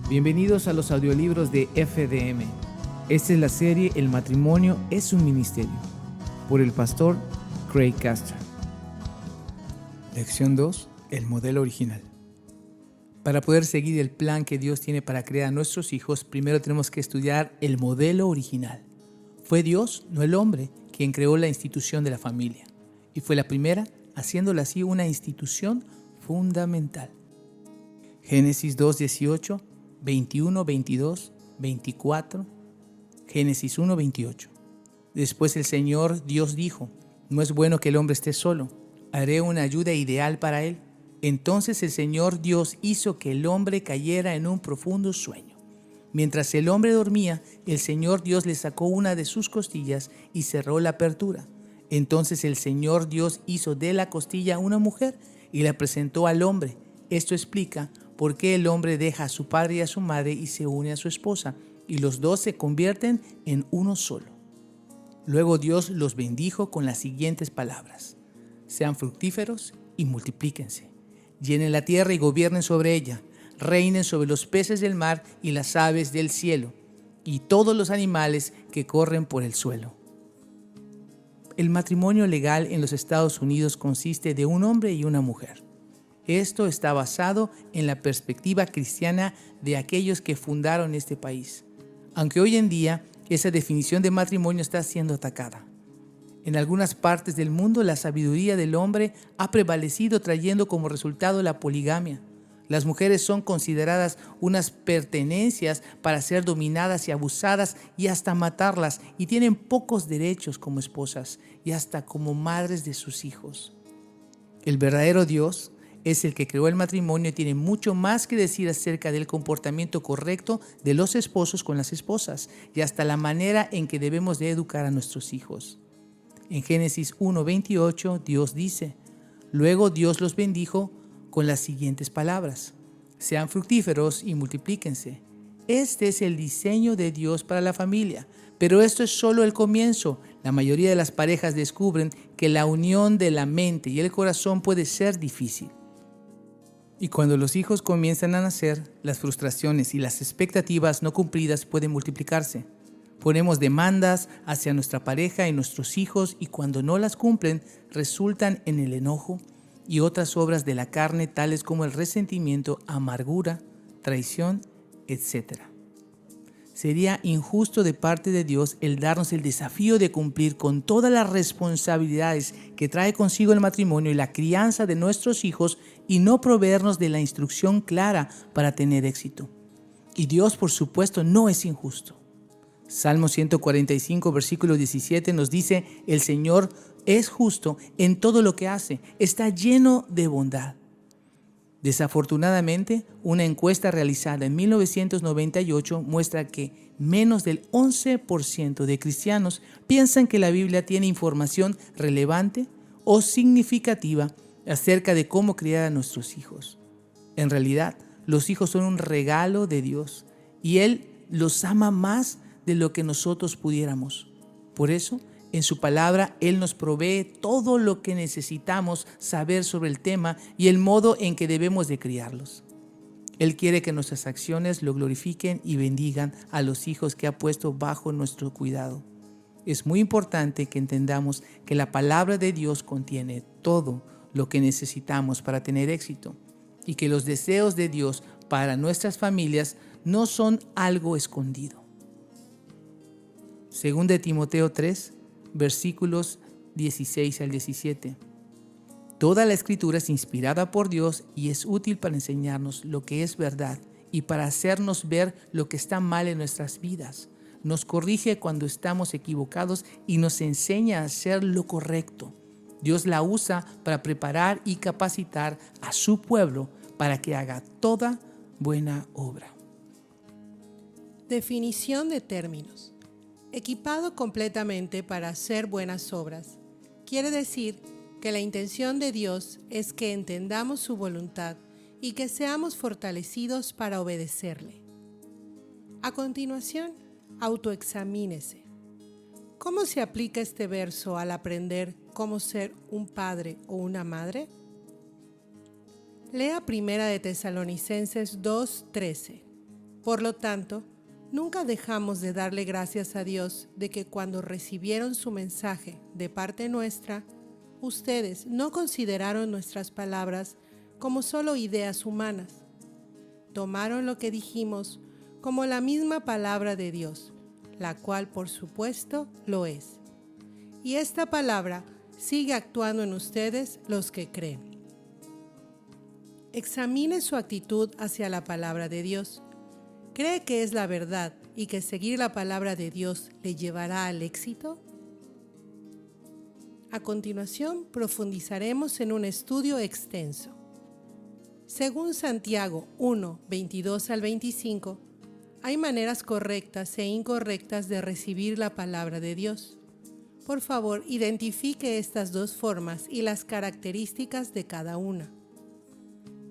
Bienvenidos a los audiolibros de FDM. Esta es la serie El matrimonio es un ministerio, por el pastor Craig Castor. Lección 2. El modelo original. Para poder seguir el plan que Dios tiene para crear a nuestros hijos, primero tenemos que estudiar el modelo original. Fue Dios, no el hombre, quien creó la institución de la familia. Y fue la primera, haciéndola así una institución fundamental. Génesis 2:18, 21, 22, 24, Génesis 1, 28. Después el Señor Dios dijo: no es bueno que el hombre esté solo, haré una ayuda ideal para él. Entonces el Señor Dios hizo que el hombre cayera en un profundo sueño. Mientras el hombre dormía, el Señor Dios le sacó una de sus costillas y cerró la apertura. Entonces el Señor Dios hizo de la costilla una mujer y la presentó al hombre. Esto explica por qué el hombre deja a su padre y a su madre y se une a su esposa, y los dos se convierten en uno solo. Luego Dios los bendijo con las siguientes palabras: sean fructíferos y multiplíquense, llenen la tierra y gobiernen sobre ella, reinen sobre los peces del mar y las aves del cielo, y todos los animales que corren por el suelo. El matrimonio legal en los Estados Unidos consiste de un hombre y una mujer. Esto está basado en la perspectiva cristiana de aquellos que fundaron este país, aunque hoy en día esa definición de matrimonio está siendo atacada. En algunas partes del mundo la sabiduría del hombre ha prevalecido, trayendo como resultado la poligamia. Las mujeres son consideradas unas pertenencias para ser dominadas y abusadas y hasta matarlas, y tienen pocos derechos como esposas y hasta como madres de sus hijos. El verdadero Dios es el que creó el matrimonio y tiene mucho más que decir acerca del comportamiento correcto de los esposos con las esposas y hasta la manera en que debemos de educar a nuestros hijos. En Génesis 1:28 Dios dice: luego Dios los bendijo con las siguientes palabras: sean fructíferos y multiplíquense. Este es el diseño de Dios para la familia, pero esto es solo el comienzo. La mayoría de las parejas descubren que la unión de la mente y el corazón puede ser difícil. Y cuando los hijos comienzan a nacer, las frustraciones y las expectativas no cumplidas pueden multiplicarse. Ponemos demandas hacia nuestra pareja y nuestros hijos, y cuando no las cumplen, resultan en el enojo y otras obras de la carne, tales como el resentimiento, amargura, traición, etc. Sería injusto de parte de Dios el darnos el desafío de cumplir con todas las responsabilidades que trae consigo el matrimonio y la crianza de nuestros hijos y no proveernos de la instrucción clara para tener éxito. Y Dios, por supuesto, no es injusto. Salmo 145, versículo 17 nos dice: el Señor es justo en todo lo que hace, está lleno de bondad. Desafortunadamente, una encuesta realizada en 1998 muestra que menos del 11% de cristianos piensan que la Biblia tiene información relevante o significativa acerca de cómo criar a nuestros hijos. En realidad, los hijos son un regalo de Dios y Él los ama más de lo que nosotros pudiéramos. Por eso, en su palabra, Él nos provee todo lo que necesitamos saber sobre el tema y el modo en que debemos de criarlos. Él quiere que nuestras acciones lo glorifiquen y bendigan a los hijos que ha puesto bajo nuestro cuidado. Es muy importante que entendamos que la palabra de Dios contiene todo lo que necesitamos para tener éxito y que los deseos de Dios para nuestras familias no son algo escondido. Según de Timoteo 3, versículos 16 al 17. Toda la escritura es inspirada por Dios y es útil para enseñarnos lo que es verdad y para hacernos ver lo que está mal en nuestras vidas. Nos corrige cuando estamos equivocados y nos enseña a hacer lo correcto. Dios la usa para preparar y capacitar a su pueblo para que haga toda buena obra. Definición de términos. Equipado completamente para hacer buenas obras. Quiere decir que la intención de Dios es que entendamos su voluntad y que seamos fortalecidos para obedecerle. A continuación, autoexamínese. ¿Cómo se aplica este verso al aprender cómo ser un padre o una madre? Lea 1 de Tesalonicenses 2:13. Por lo tanto, nunca dejamos de darle gracias a Dios de que cuando recibieron su mensaje de parte nuestra, ustedes no consideraron nuestras palabras como solo ideas humanas. Tomaron lo que dijimos como la misma palabra de Dios, la cual por supuesto lo es. Y esta palabra sigue actuando en ustedes los que creen. Examine su actitud hacia la palabra de Dios. ¿Cree que es la verdad y que seguir la palabra de Dios le llevará al éxito? A continuación, profundizaremos en un estudio extenso. Según Santiago 1, 22 al 25, hay maneras correctas e incorrectas de recibir la palabra de Dios. Por favor, identifique estas dos formas y las características de cada una.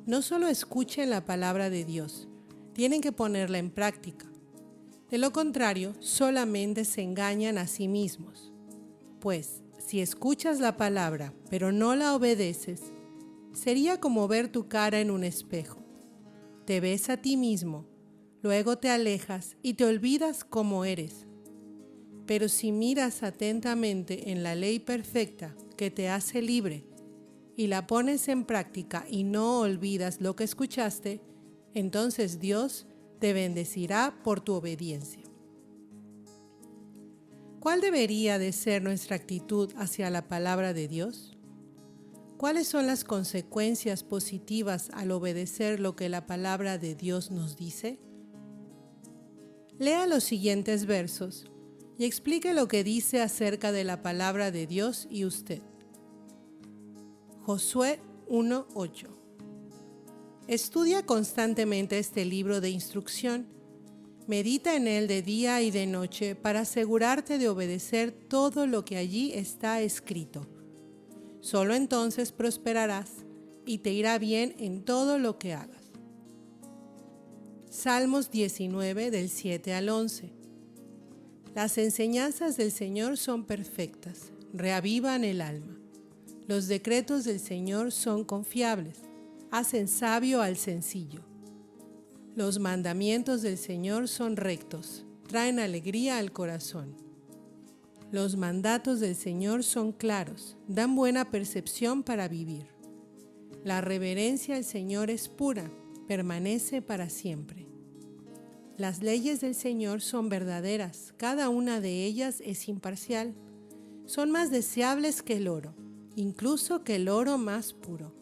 No solo escuchen la palabra de Dios, tienen que ponerla en práctica. De lo contrario, solamente se engañan a sí mismos. Pues, si escuchas la palabra, pero no la obedeces, sería como ver tu cara en un espejo. Te ves a ti mismo, luego te alejas y te olvidas cómo eres. Pero si miras atentamente en la ley perfecta que te hace libre y la pones en práctica y no olvidas lo que escuchaste, entonces Dios te bendecirá por tu obediencia. ¿Cuál debería de ser nuestra actitud hacia la palabra de Dios? ¿Cuáles son las consecuencias positivas al obedecer lo que la palabra de Dios nos dice? Lea los siguientes versos y explique lo que dice acerca de la palabra de Dios y usted. Josué 1:8. Estudia constantemente este libro de instrucción. Medita en él de día y de noche para asegurarte de obedecer todo lo que allí está escrito. Solo entonces prosperarás y te irá bien en todo lo que hagas. Salmos 19 del 7 al 11. Las enseñanzas del Señor son perfectas, reavivan el alma. Los decretos del Señor son confiables, hacen sabio al sencillo. Los mandamientos del Señor son rectos, traen alegría al corazón. Los mandatos del Señor son claros, dan buena percepción para vivir. La reverencia al Señor es pura, permanece para siempre. Las leyes del Señor son verdaderas, cada una de ellas es imparcial. Son más deseables que el oro, incluso que el oro más puro.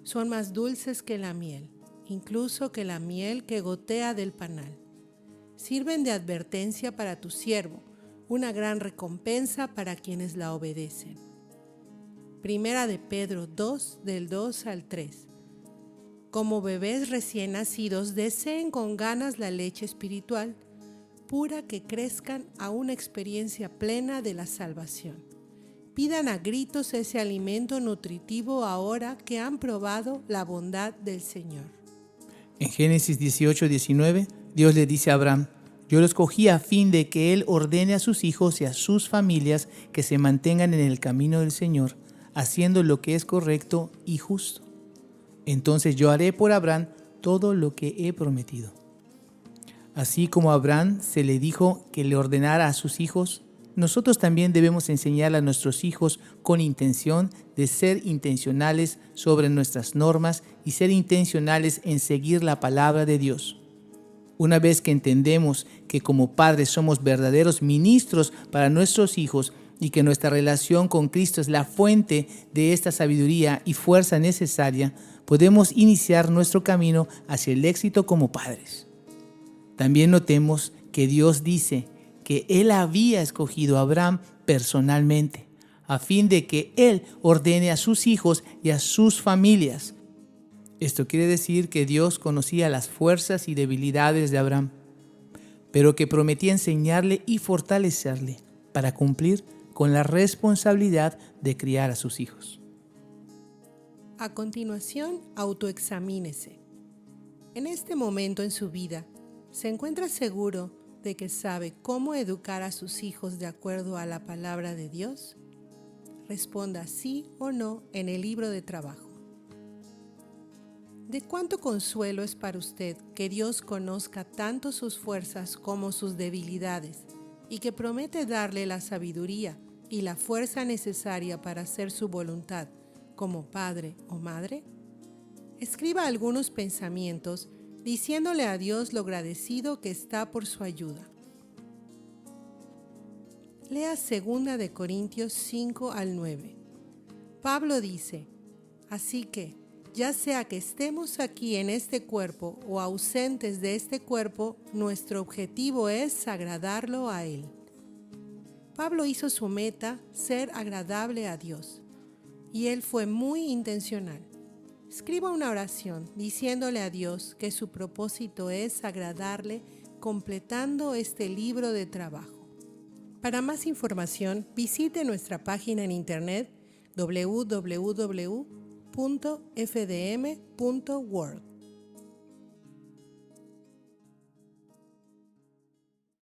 Son más dulces que la miel, incluso que la miel que gotea del panal. Sirven de advertencia para tu siervo, una gran recompensa para quienes la obedecen. Primera de Pedro 2, del 2 al 3. Como bebés recién nacidos, deseen con ganas la leche espiritual, pura, que crezcan a una experiencia plena de la salvación. Pidan a gritos ese alimento nutritivo ahora que han probado la bondad del Señor. En Génesis 18:19, Dios le dice a Abraham: yo lo escogí a fin de que él ordene a sus hijos y a sus familias que se mantengan en el camino del Señor, haciendo lo que es correcto y justo. Entonces yo haré por Abraham todo lo que he prometido. Así como a Abraham se le dijo que le ordenara a sus hijos, nosotros también debemos enseñar a nuestros hijos con intención de ser intencionales sobre nuestras normas y ser intencionales en seguir la palabra de Dios. Una vez que entendemos que como padres somos verdaderos ministros para nuestros hijos y que nuestra relación con Cristo es la fuente de esta sabiduría y fuerza necesaria, podemos iniciar nuestro camino hacia el éxito como padres. También notemos que Dios dice que Él había escogido a Abraham personalmente, a fin de que Él ordene a sus hijos y a sus familias. Esto quiere decir que Dios conocía las fuerzas y debilidades de Abraham, pero que prometía enseñarle y fortalecerle para cumplir con la responsabilidad de criar a sus hijos. A continuación, autoexamínese. En este momento en su vida, ¿se encuentra seguro de que sabe cómo educar a sus hijos de acuerdo a la palabra de Dios? Responda sí o no en el libro de trabajo. ¿De cuánto consuelo es para usted que Dios conozca tanto sus fuerzas como sus debilidades y que promete darle la sabiduría y la fuerza necesaria para hacer su voluntad como padre o madre? Escriba algunos pensamientos diciéndole a Dios lo agradecido que está por su ayuda. Lea 2 de Corintios 5 al 9. Pablo dice: así que, ya sea que estemos aquí en este cuerpo o ausentes de este cuerpo, nuestro objetivo es agradarlo a Él. Pablo hizo su meta ser agradable a Dios, y él fue muy intencional. Escriba una oración diciéndole a Dios que su propósito es agradarle completando este libro de trabajo. Para más información, visite nuestra página en internet www.fdm.org.